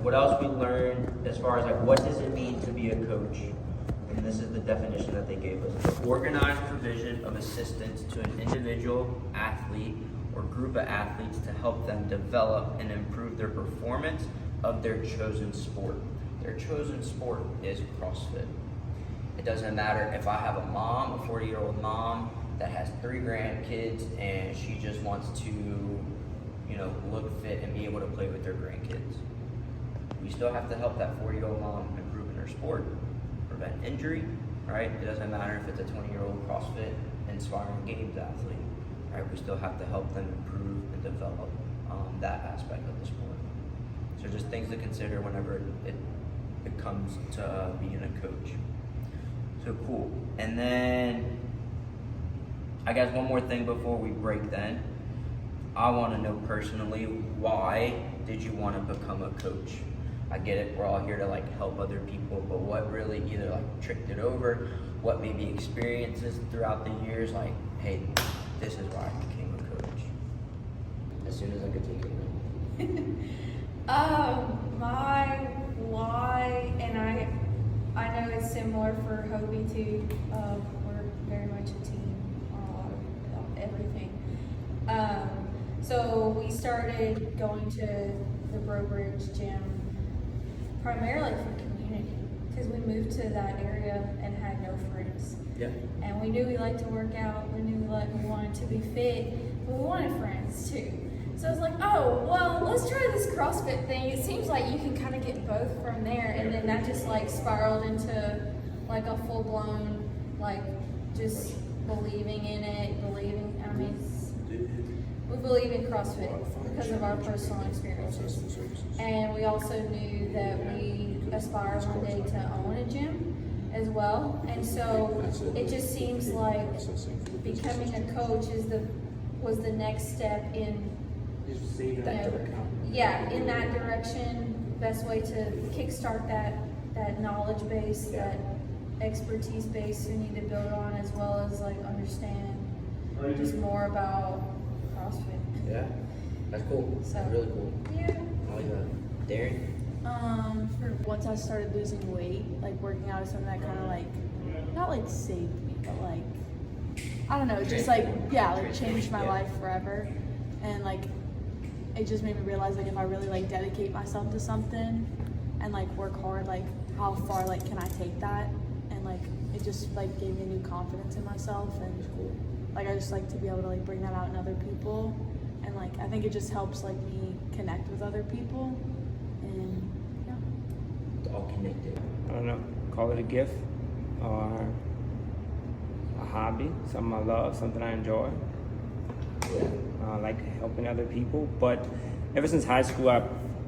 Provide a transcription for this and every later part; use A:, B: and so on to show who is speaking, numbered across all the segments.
A: what else we learned as far as like what does it mean to be a coach? And this is the definition that they gave us. The organized provision of assistance to an individual athlete or group of athletes to help them develop and improve their performance of their chosen sport. Their chosen sport is CrossFit. It doesn't matter if I have a mom, a 40-year-old mom that has 3 grandkids and she just wants to, look fit and be able to play with their grandkids. We still have to help that 40-year-old mom improve in her sport, prevent injury, right? It doesn't matter if it's a 20-year-old CrossFit inspiring games athlete, right? We still have to help them improve and develop that aspect of the sport. So just things to consider whenever it comes to being a coach. So cool. And then I guess one more thing before we break then. I want to know personally, why did you want to become a coach? I get it, we're all here to help other people, but what really either tricked it over, what maybe experiences throughout the years, hey, this is why I became a coach. As soon as I could take it.
B: My why, and I know it's similar for Hobie too. We're very much a team on a lot of everything. So we started going to the Brobridge gym primarily for community, because we moved to that area and had no friends.
A: Yeah.
B: And we knew we liked to work out. We knew we wanted to be fit, but we wanted friends too. So I was like, oh, well, let's try this CrossFit thing. It seems like you can kind of get both from there. And then that just spiraled into a full-blown, just believing in it, we believe in CrossFit because of our personal experiences. And we also knew that we aspire one day to own a gym as well. And so it just seems like becoming a coach was the next step in in that direction. Best way to kickstart that knowledge base, that expertise base we need to build on, as well as understand just more about CrossFit.
A: Yeah, that's cool.
B: So,
A: that's really cool.
B: Yeah.
A: I like that. Darren?
C: Once I started losing weight, working out is something that kind of not saved me, but I don't know, just changed my life forever. And it just made me realize if I really dedicate myself to something and work hard, how far can I take that? And it just gave me a new confidence in myself, and I just like to be able to bring that out in other people. And I think it just helps me connect with other people, and yeah.
A: It's all connected.
D: I don't know, call it a gift or a hobby, something I love, something I enjoy.
A: Yeah.
D: I like helping other people, but ever since high school, I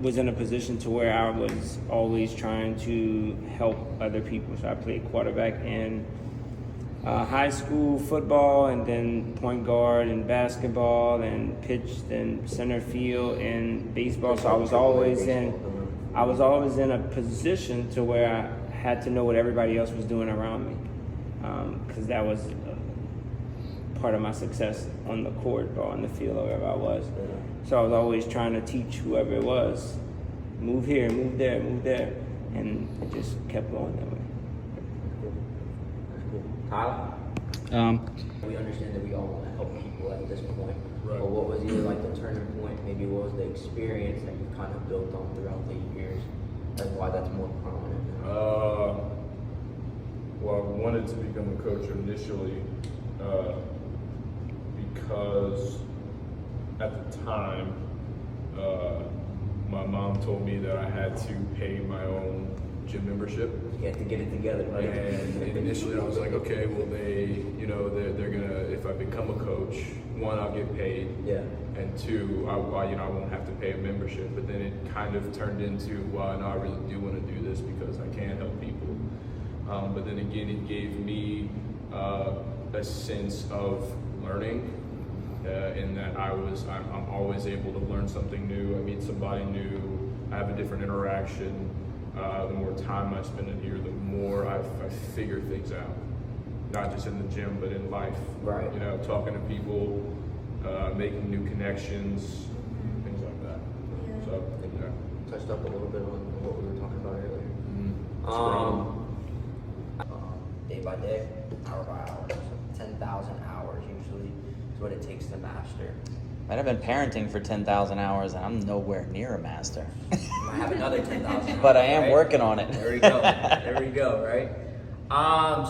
D: was in a position to where I was always trying to help other people. So I played quarterback in high school football, and then point guard in basketball, and pitched in center field in baseball. So I was always in a position to where I had to know what everybody else was doing around me, because that was part of my success on the court or on the field or wherever I was. So I was always trying to teach whoever it was, move here, move there, and it just kept going that way.
A: Tyler? We understand that we all want to help people at this point.
E: Right.
A: But what was either the turning point, maybe what was the experience that you've kind of built on throughout the years, and why that's more prominent now?
E: Well, I wanted to become a coach initially because at the time, my mom told me that I had to pay my own gym membership.
A: You have to get it together, right?
E: And initially I was like, okay, well they're gonna, if I become a coach, one, I'll get paid.
A: Yeah.
E: And two, I won't have to pay a membership. But then it kind of turned into, well, no, I really do want to do this because I can help people. But then again, it gave me a sense of learning, in that I'm always able to learn something new. I meet somebody new, I have a different interaction. The more time I spend in here, the more I figure things out. Not just in the gym, but in life.
A: Right.
E: Talking to people, making new connections, things like that.
B: Yeah.
E: So, yeah.
A: Touched up a little bit on Day by day, hour by hour, so 10,000 hours usually is what it takes to master.
F: Might have been parenting for 10,000 hours, and I'm nowhere near a master.
A: You might have another 10,000.
F: But I am
A: right?
F: working on it.
A: There we go. There we go. Right.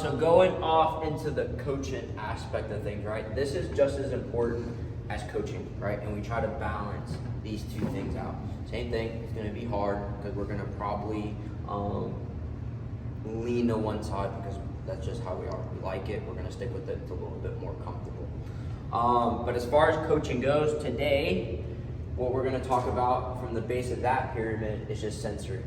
A: So going off into the coaching aspect of things, right? This is just as important as coaching, right? And we try to balance these two things out. Same thing. It's going to be hard because we're going to probably lean to one side because that's just how we are. We like it. We're going to stick with it. It's a little bit more comfortable. But as far as coaching goes, today, what we're going to talk about from the base of that pyramid is just sensory.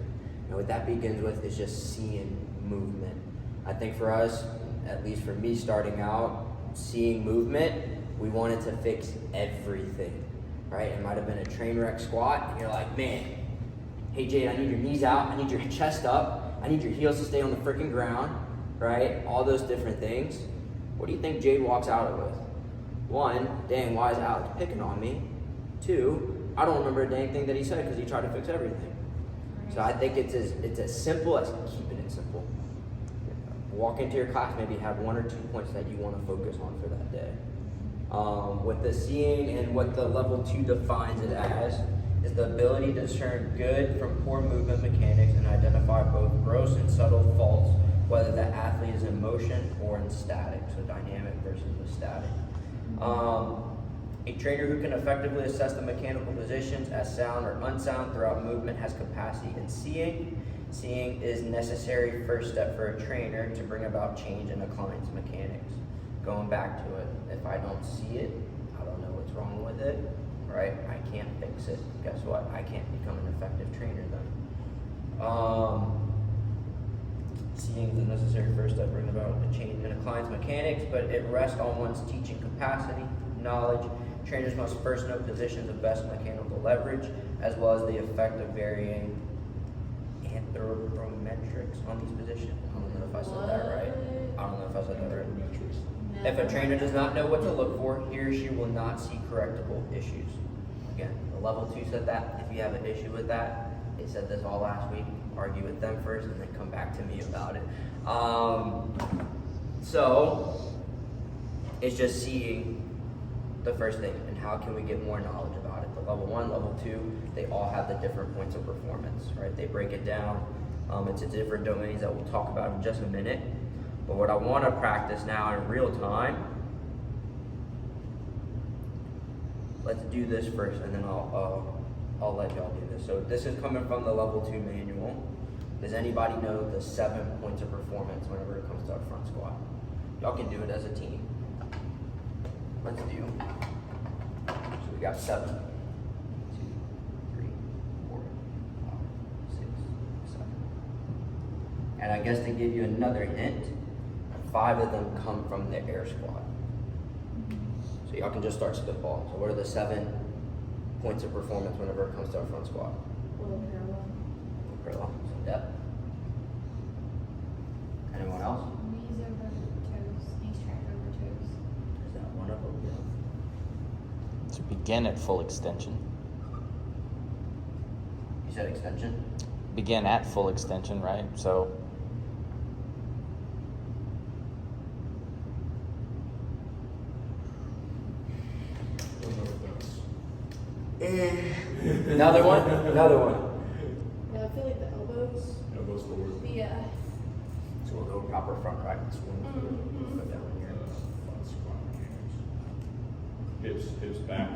A: And what that begins with is just seeing movement. I think for us, at least for me starting out, seeing movement, we wanted to fix everything, right? It might have been a train wreck squat, and you're like, man, hey Jade, I need your knees out, I need your chest up, I need your heels to stay on the freaking ground, right? All those different things. What do you think Jade walks out of it with? One, dang, why is Alex picking on me? Two, I don't remember a dang thing that he said because he tried to fix everything. So I think it's as simple as keeping it simple. Walk into your class, maybe have 1 or 2 points that you want to focus on for that day. With the seeing and what the level 2 defines it as is the ability to discern good from poor movement mechanics and identify both gross and subtle faults, whether the athlete is in motion or in static, so dynamic versus the static. A trainer who can effectively assess the mechanical positions as sound or unsound throughout movement has capacity in seeing. Seeing is necessary first step for a trainer to bring about change in a client's mechanics. Going back to it, if I don't see it, I don't know what's wrong with it, right? I can't fix it. Guess what? I can't become an effective trainer then. Seeing is a necessary first step, bring about a change in a client's mechanics, but it rests on one's teaching capacity, knowledge. Trainers must first know positions of best mechanical leverage, as well as the effect of varying anthropometrics on these positions. I don't know if I said that right. If a trainer does not know what to look for, he or she will not see correctable issues. Again, the level 2 said that. If you have an issue with that, they said this all last week. Argue with them first and then come back to me about it. So it's just seeing the first thing and how can we get more knowledge about it. The level 1, level 2, they all have the different points of performance, right? They break it down into different domains that we'll talk about in just a minute. But what I want to practice now in real time, let's do this first and then I'll let y'all do this. So this is coming from the level 2 manual. Does anybody know the 7 points of performance whenever it comes to our front squat? Y'all can do it as a team. Let's do. So we got 7. 2, 3, 4, 5, 6, 7. And I guess to give you another hint, 5 of them come from the air squat. So y'all can just start spitball. So what are the 7 points of performance whenever it comes to our front squat? Parallel. So depth. Anyone else?
B: Knees over toes, knees track over toes.
A: Is that one of them?
F: To begin at full extension.
A: You said extension?
F: Begin at full extension, right? So
A: Another one? Another one.
C: Yeah, I feel like the elbows.
E: Elbows forward.
C: Yeah.
A: So we'll go proper front right. Swing through. Go down here.
E: Front squat mechanics. Hips back.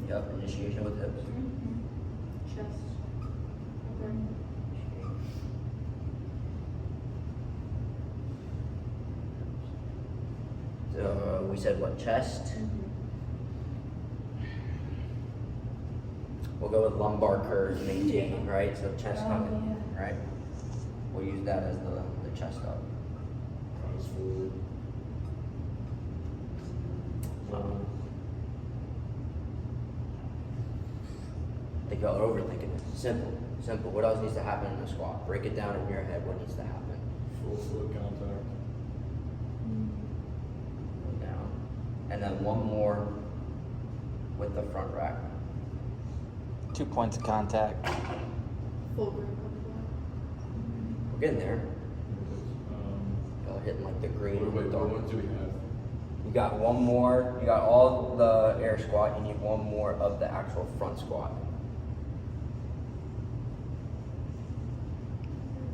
A: Yep, initiation with hips.
C: Chest.
A: So we said what, chest? We'll go with lumbar curve maintain, right? So chest coming, right? We'll use that as the chest up.
E: Eyes forward.
A: I think y'all are overthinking it. Simple, simple. What else needs to happen in the squat? Break it down in your head. What needs to happen?
E: Full foot contact.
A: Go down. And then one more with the front rack.
F: 2 points of contact.
C: Full grip on the block.
A: We're getting there. Y'all hitting like the green.
E: What ones do we have?
A: You got one more. You got all the air squat. You need one more of the actual front squat.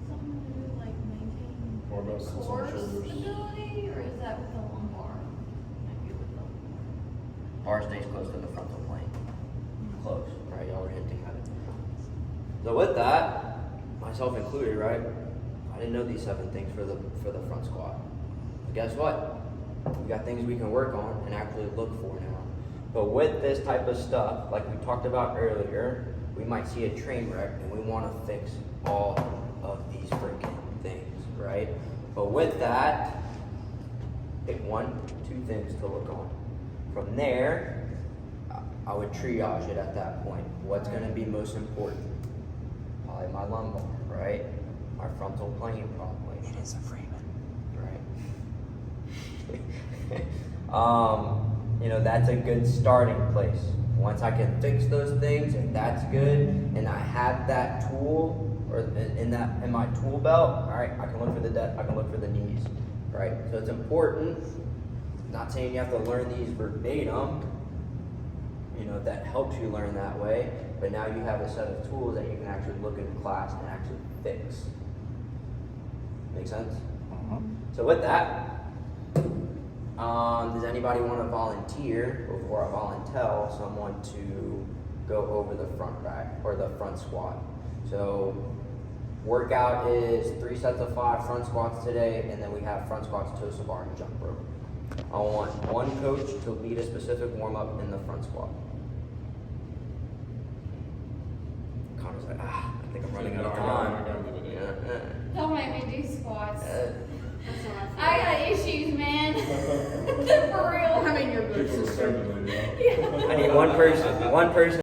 B: Something to do like maintain
E: More about some
B: core
E: shoulders.
B: stability, or is that with the lumbar? Might be with the.
A: Bar stays close to the frontal plane. Close, right? Y'all were hinting at it. So with that, myself included, right? I didn't know these 7 things for the front squat. But guess what? We got things we can work on and actually look for now. But with this type of stuff, like we talked about earlier, we might see a train wreck and we want to fix all of these freaking things, right? But with that, pick 1, 2 things to look on. From there, I would triage it at that point. What's going to be most important? Probably my lumbar, right? My frontal plane, probably.
F: It is a Freeman.
A: Right. You know, that's a good starting place. Once I can fix those things, and that's good, and I have that tool or in my tool belt, all right, I can look for the knees, right? So it's important. Not saying you have to learn these verbatim. You know, that helps you learn that way. But now you have a set of tools that you can actually look in class and actually fix. Make sense? So with that, does anybody want to volunteer before I volunteer someone to go over the front rack or the front squat? So workout is 3 sets of 5 front squats today, and then we have front squats, toe to bar, and jump rope. I want one coach to lead a specific warm up in the front squat. Connor's like, I think I'm running out of time.
B: Don't make me do squats.
C: That's what
B: I got issues, man. For real.
C: I mean, you're good.
E: People are struggling.
B: Yeah.
A: I need one person